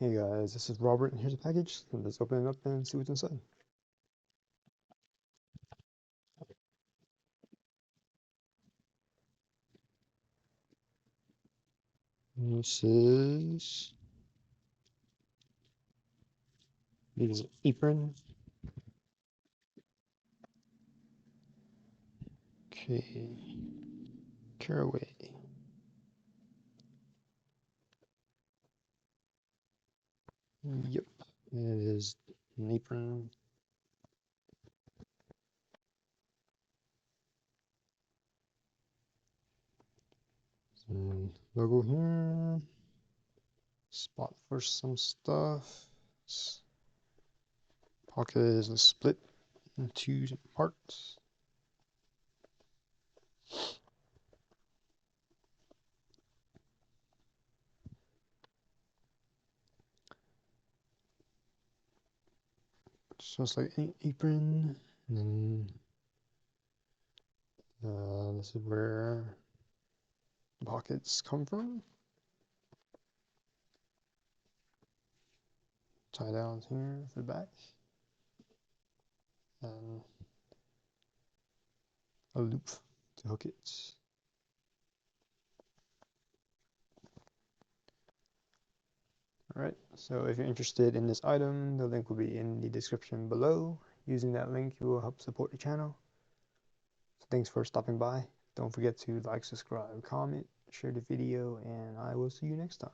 Hey guys, this is Robert, and here's a package. Let's open it up and see what's inside. This is Apron. Okay, Caraway. Yep, it is an apron. And logo here. Spot for some stuff. Pocket is split into two parts. Just like an apron, and then this is where the pockets come from. Tie down here for the back, and a loop to hook it. Alright, so if you're interested in this item, the link will be in the description below. Using that link, you will help support the channel. So thanks for stopping by. Don't forget to like, subscribe, comment, share the video, and I will see you next time.